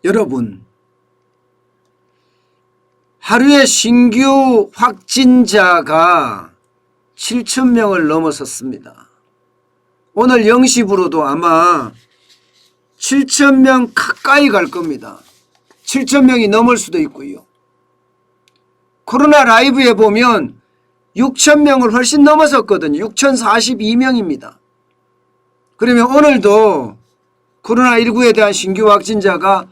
여러분, 하루에 신규 확진자가 7,000명을 넘어섰습니다. 오늘 0시부로도 아마 7,000명 가까이 갈 겁니다. 7,000명이 넘을 수도 있고요. 코로나 라이브에 보면 6,000명을 훨씬 넘어섰거든요. 6,042명입니다. 그러면 오늘도 코로나19에 대한 신규 확진자가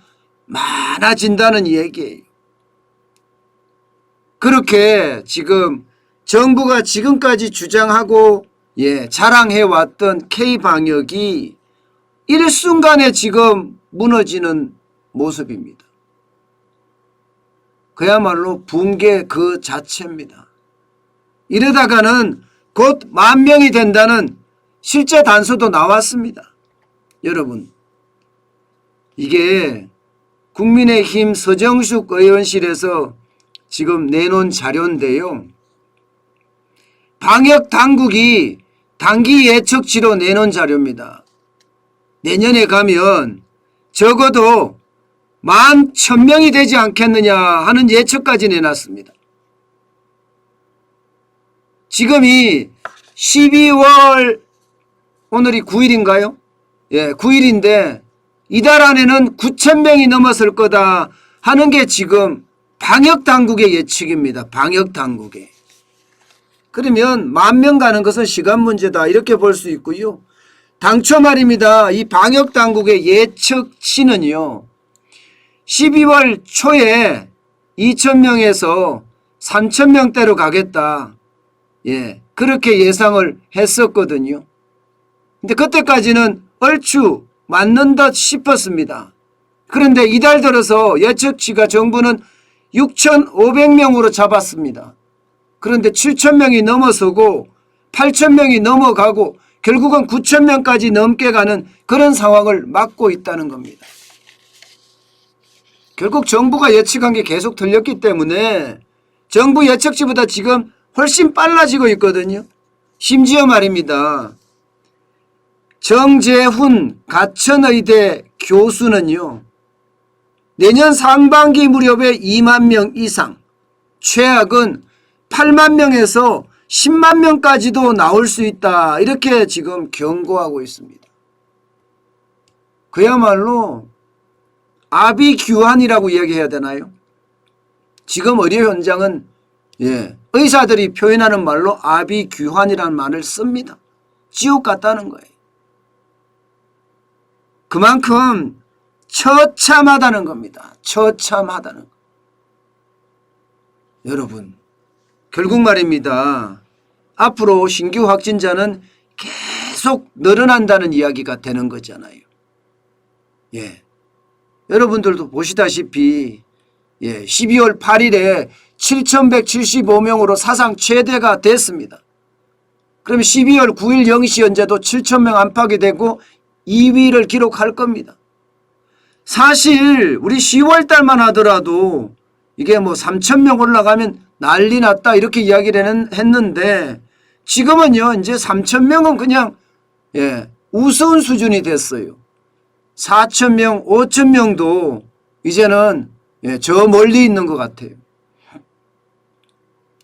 많아진다는 얘기예요. 그렇게 지금 정부가 지금까지 주장하고 자랑해왔던 K방역이 일순간에 지금 무너지는 모습입니다. 그야말로 붕괴 그 자체입니다. 이러다가는 곧 10,000명이 된다는 실제 단서도 나왔습니다. 여러분, 이게 국민의힘 서정숙 의원실에서 지금 내놓은 자료인데요. 방역당국이 단기 예측치로 내놓은 자료입니다. 내년에 가면 적어도 11,000명이 되지 않겠느냐 하는 예측까지 내놨습니다. 지금이 12월 오늘이 9일인가요? 9일인데 이달 안에는 9,000명이 넘었을 거다 하는 게 지금 방역당국의 예측입니다. 방역당국의. 그러면 10,000명 가는 것은 시간 문제다 이렇게 볼 수 있고요. 당초 말입니다. 이 방역당국의 예측치는요. 12월 초에 2,000명에서 3,000명대로 가겠다. 그렇게 예상을 했었거든요. 근데 그때까지는 얼추 맞는 듯 싶었습니다. 그런데 이달 들어서 예측치가 정부는 6,500명으로 잡았습니다. 그런데 7,000명이 넘어서고 8,000명이 넘어가고 결국은 9,000명까지 넘게 가는 그런 상황을 맞고 있다는 겁니다. 결국 정부가 예측한 게 계속 틀렸기 때문에 정부 예측치보다 지금 훨씬 빨라지고 있거든요. 심지어 말입니다. 정재훈 가천의대 교수는요. 내년 상반기 무렵에 20,000명 이상, 최악은 80,000명에서 100,000명까지도 나올 수 있다. 이렇게 지금 경고하고 있습니다. 그야말로 아비규환이라고 이야기해야 되나요? 지금 의료 현장은 의사들이 표현하는 말로 아비규환이라는 말을 씁니다. 지옥 같다는 거예요. 그만큼 처참하다는 겁니다. 처참하다는 거. 여러분, 결국 말입니다. 앞으로 신규 확진자는 계속 늘어난다는 이야기가 되는 거잖아요. 여러분들도 보시다시피 12월 8일에 7,175명으로 사상 최대가 됐습니다. 그럼 12월 9일 0시 현재도 7,000명 안팎이 되고 2위를 기록할 겁니다. 사실 우리 10월 달만 하더라도 이게 뭐 3,000명 올라가면 난리 났다 이렇게 이야기를 했는데 지금은요 이제 3,000명은 그냥 우스운 수준이 됐어요. 4,000명, 5,000명도 이제는 저 멀리 있는 것 같아요.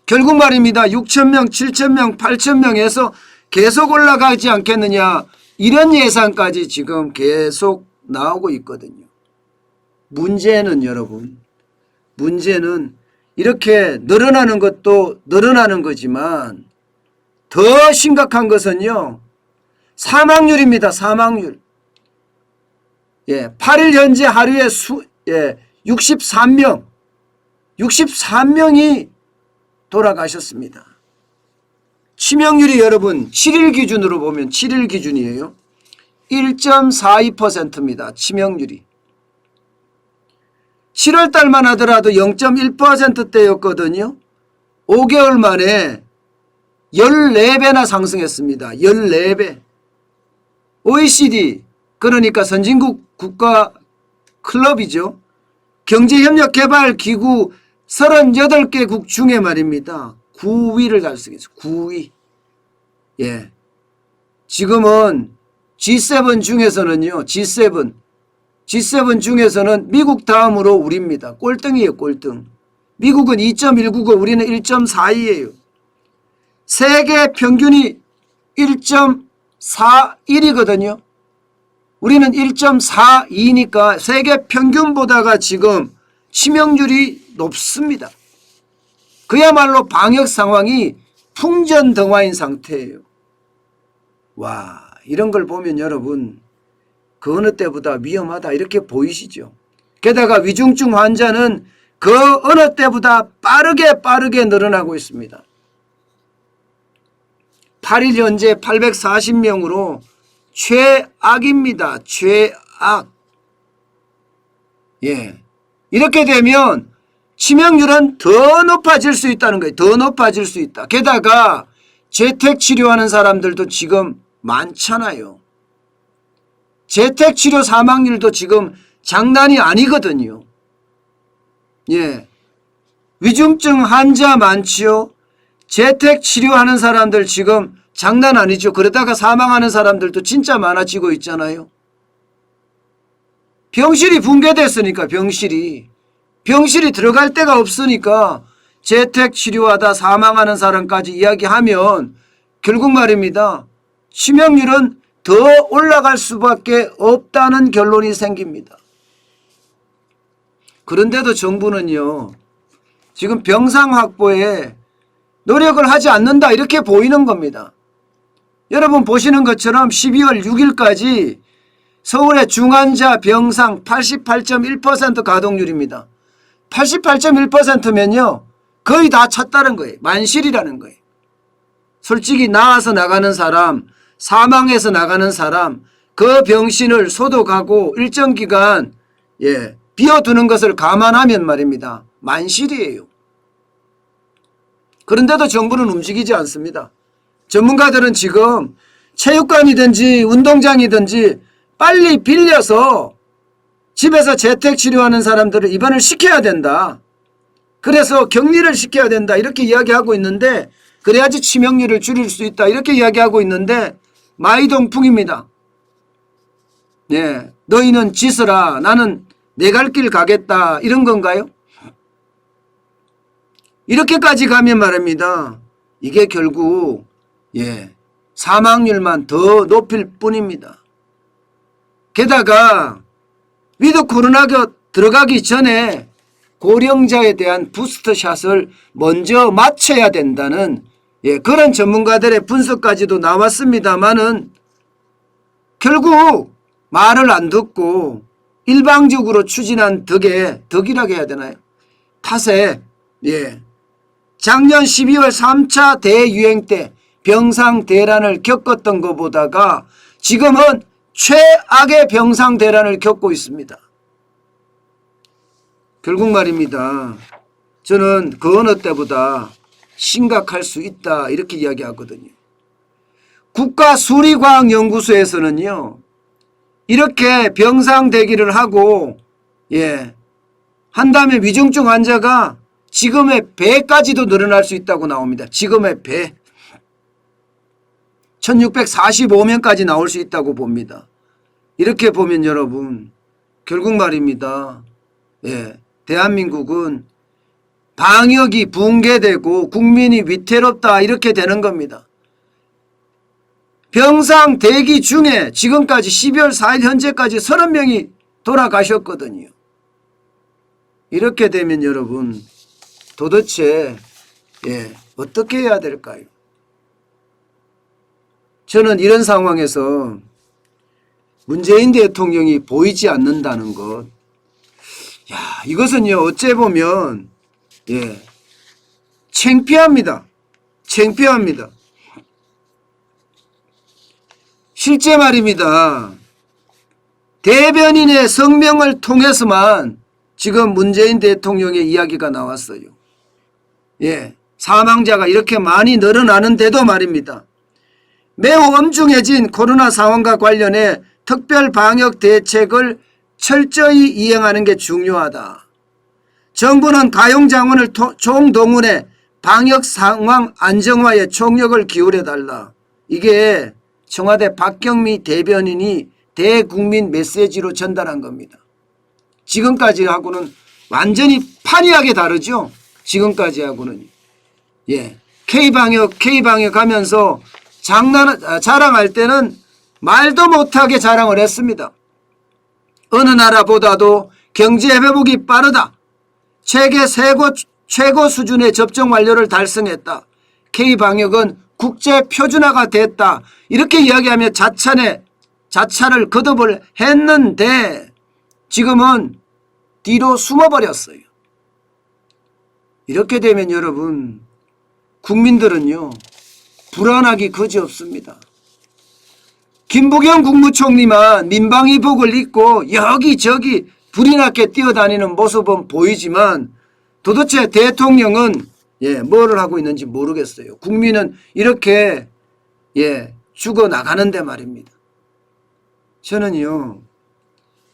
결국 말입니다. 6,000명, 7,000명, 8,000명에서 계속 올라가지 않겠느냐 이런 예상까지 지금 계속 나오고 있거든요. 문제는 여러분, 문제는 이렇게 늘어나는 것도 늘어나는 거지만 더 심각한 것은요. 사망률입니다. 사망률. 8일 현재 하루에 63명이 돌아가셨습니다. 치명률이 여러분 7일 기준으로 보면 7일 기준이에요. 1.42%입니다. 치명률이. 7월 달만 하더라도 0.1%대였거든요. 5개월 만에 14배나 상승했습니다. 14배. OECD 그러니까 선진국 국가 클럽이죠. 경제협력개발기구 38개국 중에 말입니다. 9위를 달성했어요. 9위. 지금은 G7 중에서는요. G7 G7 중에서는 미국 다음으로 우리입니다. 꼴등이에요. 꼴등. 미국은 2.199, 우리는 1.42예요. 세계 평균이 1.41이거든요. 우리는 1.42니까 세계 평균보다가 지금 치명률이 높습니다. 그야말로 방역 상황이 풍전등화인 상태예요. 와, 이런 걸 보면 여러분 그 어느 때보다 위험하다 이렇게 보이시죠. 게다가 위중증 환자는 그 어느 때보다 빠르게 늘어나고 있습니다. 8일 현재 840명으로 최악입니다. 최악. 예. 이렇게 되면 치명률은 더 높아질 수 있다는 거예요. 더 높아질 수 있다. 게다가 재택치료하는 사람들도 지금 많잖아요. 재택치료 사망률도 지금 장난이 아니거든요. 예. 위중증 환자 많지요. 재택치료하는 사람들 지금 장난 아니죠. 그러다가 사망하는 사람들도 진짜 많아지고 있잖아요. 병실이 붕괴됐으니까 병실이 들어갈 데가 없으니까 재택치료하다 사망하는 사람까지 이야기하면 결국 말입니다. 치명률은 더 올라갈 수밖에 없다는 결론이 생깁니다. 그런데도 정부는요. 지금 병상 확보에 노력을 하지 않는다 이렇게 보이는 겁니다. 여러분 보시는 것처럼 12월 6일까지 서울의 중환자 병상 88.1% 가동률입니다. 88.1%면요. 거의 다 찼다는 거예요. 만실이라는 거예요. 솔직히 나와서 나가는 사람, 사망해서 나가는 사람, 그 병신을 소독하고 일정 기간 비워두는 것을 감안하면 말입니다. 만실이에요. 그런데도 정부는 움직이지 않습니다. 전문가들은 지금 체육관이든지 운동장이든지 빨리 빌려서 집에서 재택치료하는 사람들을 입원을 시켜야 된다. 그래서 격리를 시켜야 된다. 이렇게 이야기하고 있는데 그래야지 치명률을 줄일 수 있다. 이렇게 이야기하고 있는데 마이동풍입니다. 예, 너희는 지서라. 나는 내 갈 길 가겠다. 이런 건가요? 이렇게까지 가면 말입니다. 이게 결국 사망률만 더 높일 뿐입니다. 게다가 위드 코로나가 들어가기 전에 고령자에 대한 부스터샷을 먼저 맞춰야 된다는 그런 전문가들의 분석까지도 나왔습니다마는 결국 말을 안 듣고 일방적으로 추진한 덕이라고 해야 되나요? 탓에 작년 12월 3차 대유행 때 병상 대란을 겪었던 것보다가 지금은 최악의 병상 대란을 겪고 있습니다. 결국 말입니다. 저는 그 어느 때보다 심각할 수 있다 이렇게 이야기하거든요. 국가수리과학연구소에서는요. 이렇게 병상 대기를 하고 한다면 위중증 환자가 지금의 배까지도 늘어날 수 있다고 나옵니다. 지금의 배. 1645명까지 나올 수 있다고 봅니다. 이렇게 보면 여러분 결국 말입니다. 대한민국은 방역이 붕괴되고 국민이 위태롭다 이렇게 되는 겁니다. 병상 대기 중에 지금까지 12월 4일 현재까지 30명이 돌아가셨거든요. 이렇게 되면 여러분 도대체 어떻게 해야 될까요? 저는 이런 상황에서 문재인 대통령이 보이지 않는다는 것, 이것은요 어째 보면 창피합니다. 창피합니다. 실제 말입니다. 대변인의 성명을 통해서만 지금 문재인 대통령의 이야기가 나왔어요. 사망자가 이렇게 많이 늘어나는데도 말입니다. 매우 엄중해진 코로나 상황과 관련해 특별 방역 대책을 철저히 이행하는 게 중요하다. 정부는 가용장원을 총동원해 방역 상황 안정화에 총력을 기울여달라. 이게 청와대 박경미 대변인이 대국민 메시지로 전달한 겁니다. 지금까지하고는 완전히 판이하게 다르죠. 지금까지하고는. 예. K방역 하면서 자랑할 때는 말도 못하게 자랑을 했습니다. 어느 나라보다도 경제 회복이 빠르다. 세계 최고 수준의 접종 완료를 달성했다. K방역은 국제 표준화가 됐다. 이렇게 이야기하며 자차를 거듭을 했는데 지금은 뒤로 숨어버렸어요. 이렇게 되면 여러분, 국민들은요 불안하기 그지없습니다. 김부겸 국무총리만 민방위복을 입고 여기저기 불이 나게 뛰어다니는 모습은 보이지만 도대체 대통령은 뭐를 하고 있는지 모르겠어요. 국민은 이렇게 죽어나가는데 말입니다. 저는요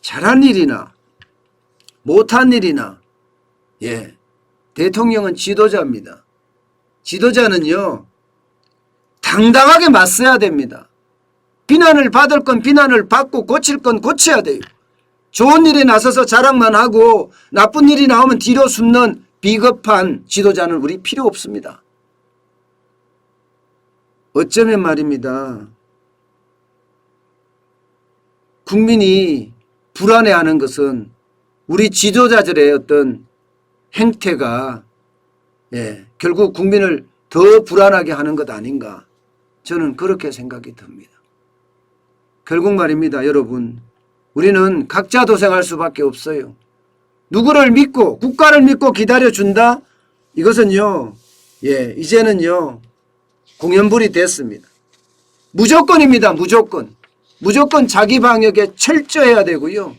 잘한 일이나 못한 일이나 대통령은 지도자입니다. 지도자는요 당당하게 맞서야 됩니다. 비난을 받을 건 비난을 받고 고칠 건 고쳐야 돼요. 좋은 일에 나서서 자랑만 하고 나쁜 일이 나오면 뒤로 숨는 비겁한 지도자는 우리 필요 없습니다. 어쩌면 말입니다. 국민이 불안해하는 것은 우리 지도자들의 어떤 행태가 결국 국민을 더 불안하게 하는 것 아닌가, 저는 그렇게 생각이 듭니다. 결국 말입니다. 여러분, 우리는 각자 도생할 수밖에 없어요. 누구를 믿고 국가를 믿고 기다려준다? 이것은요 이제는요 공연불이 됐습니다. 무조건입니다. 무조건 자기 방역에 철저해야 되고요.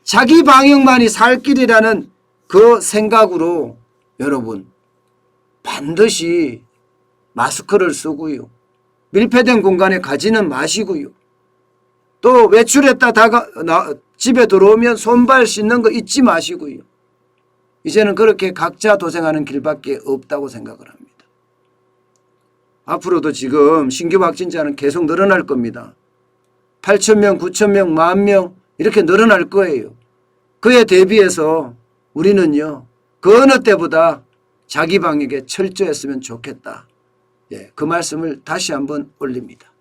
자기 방역만이 살 길이라는 그 생각으로 여러분 반드시 마스크를 쓰고요. 밀폐된 공간에 가지는 마시고요. 또 외출했다 집에 들어오면 손발 씻는 거 잊지 마시고요. 이제는 그렇게 각자 도생하는 길밖에 없다고 생각을 합니다. 앞으로도 지금 신규 확진자는 계속 늘어날 겁니다. 8,000명, 9,000명, 10,000명 이렇게 늘어날 거예요. 그에 대비해서 우리는요 그 어느 때보다 자기 방역에 철저했으면 좋겠다. 그 말씀을 다시 한번 올립니다.